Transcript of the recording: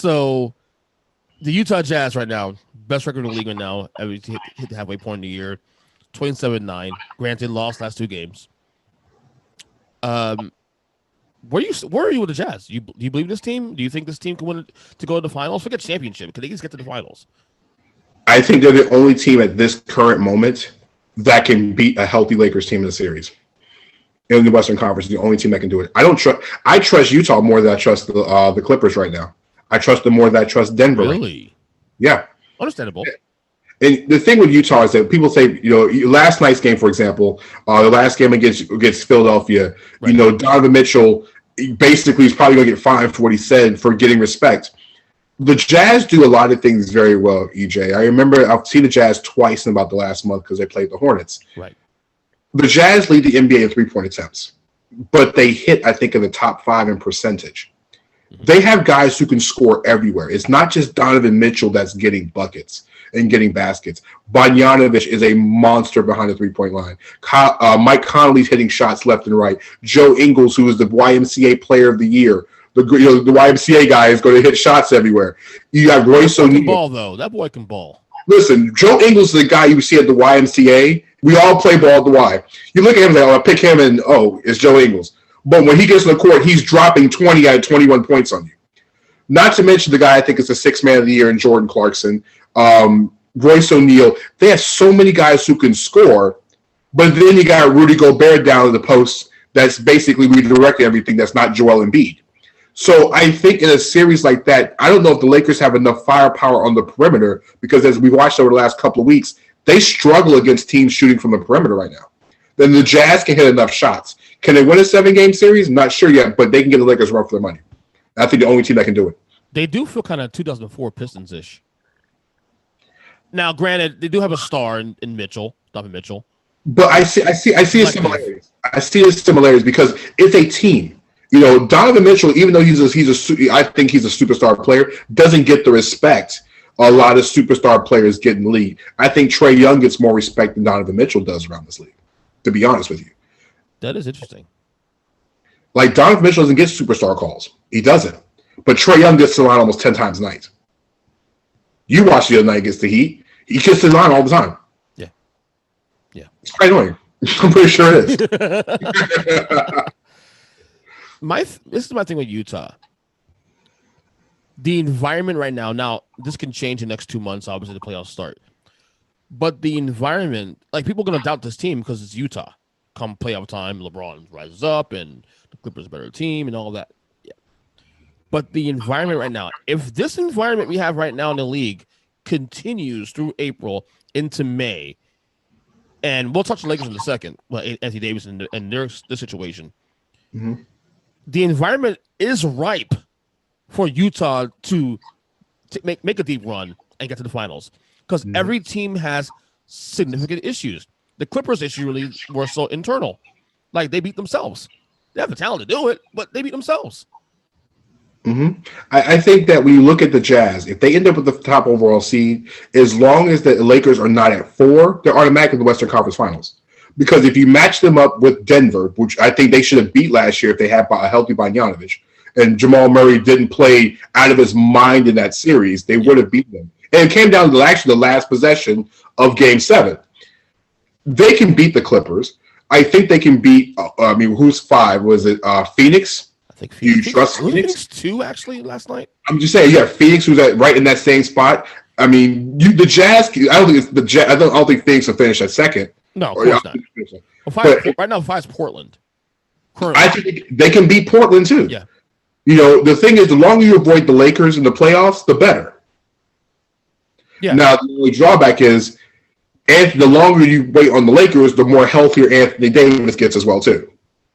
So the Utah Jazz right now, best record in the league right now. Hit the halfway point in the year, 27-9. Granted, lost last 2 games. Where are you with the Jazz? Do you believe this team? Do you think this team can win to go to the finals? Forget championship. Can they just get to the finals? I think they're the only team at this current moment that can beat a healthy Lakers team in the series. In the Western Conference, the only team that can do it. I trust Utah more than I trust the Clippers right now. I trust them more than I trust Denver. Really? Yeah. Understandable. And the thing with Utah is that people say, last night's game, for example, the last game against Philadelphia, right. Donovan Mitchell basically is probably going to get fined for what he said for getting respect. The Jazz do a lot of things very well, EJ. I remember I've seen the Jazz twice in about the last month because they played the Hornets. Right. The Jazz lead the NBA in three-point attempts, but they hit, I think, in the top 5 in percentage. Mm-hmm. They have guys who can score everywhere. It's not just Donovan Mitchell that's getting buckets and getting baskets. Bogdanović is a monster behind the three-point line. Mike Conley's hitting shots left and right. Joe Ingles, who is the YMCA Player of the Year, the YMCA guy is going to hit shots everywhere. You got Royce O'Neal. Ball though, that boy can ball. Listen, Joe Ingles is the guy you see at the YMCA. We all play ball at the Y. You look at him, I pick him, and it's Joe Ingles. But when he gets on the court, he's dropping 20 out of 21 points on you. Not to mention the guy I think is the 6th man of the year in Jordan Clarkson. Royce O'Neal. They have so many guys who can score, but then you got Rudy Gobert down in the post that's basically redirecting everything that's not Joel Embiid. So I think in a series like that, I don't know if the Lakers have enough firepower on the perimeter because as we've watched over the last couple of weeks, they struggle against teams shooting from the perimeter right now. Then the Jazz can hit enough shots. Can they win a 7-game series? Not sure yet, but they can get the Lakers run for their money. I think the only team that can do it. They do feel kind of 2004 Pistons-ish. Now, granted, they do have a star in Mitchell, Donovan Mitchell. But I see the similarities. I see the similarities because it's a team. Donovan Mitchell, even though I think he's a superstar player, doesn't get the respect a lot of superstar players get in the league. I think Trae Young gets more respect than Donovan Mitchell does around this league, to be honest with you. That is interesting. Like, Donovan Mitchell doesn't get superstar calls. He doesn't. But Trae Young gets to the line almost 10 times a night. You watch the other night against the Heat. He gets to the line all the time. Yeah. Yeah. It's quite annoying. I'm pretty sure it is. This is my thing with Utah. The environment right now, this can change in the next 2 months, obviously, the playoffs start. But the environment, like, people are going to doubt this team because it's Utah. Come playoff time, LeBron rises up, and the Clippers are a better team, and all that. Yeah. But the environment right now, if this environment we have right now in the league continues through April into May, and we'll touch the Lakers in a second, well, Anthony Davis and their situation. Mm-hmm. The environment is ripe for Utah to make a deep run and get to the finals because every team has significant issues. The Clippers issue really were so internal. Like, they beat themselves. They have the talent to do it, but they beat themselves. Mm-hmm. I think that when you look at the Jazz, if they end up with the top overall seed, as long as the Lakers are not at 4, they're automatically in the Western Conference Finals. Because if you match them up with Denver, which I think they should have beat last year if they had a healthy Bogdanović, and Jamal Murray didn't play out of his mind in that series, they would have beaten them. And it came down to actually the last possession of Game 7. They can beat the Clippers. I think they can beat, who's 5? Was it Phoenix? I think Phoenix. You trust Phoenix 2, actually, last night? I'm just saying, yeah, Phoenix was right in that same spot. I mean, the Jazz, I don't think Phoenix will finish at second. No, of course not. Well, right now, 5 is Portland. Currently. I think they can beat Portland, too. Yeah. The thing is, the longer you avoid the Lakers in the playoffs, the better. Yeah. Now, the only drawback is, the longer you wait on the Lakers, the more healthier Anthony Davis gets as well, too.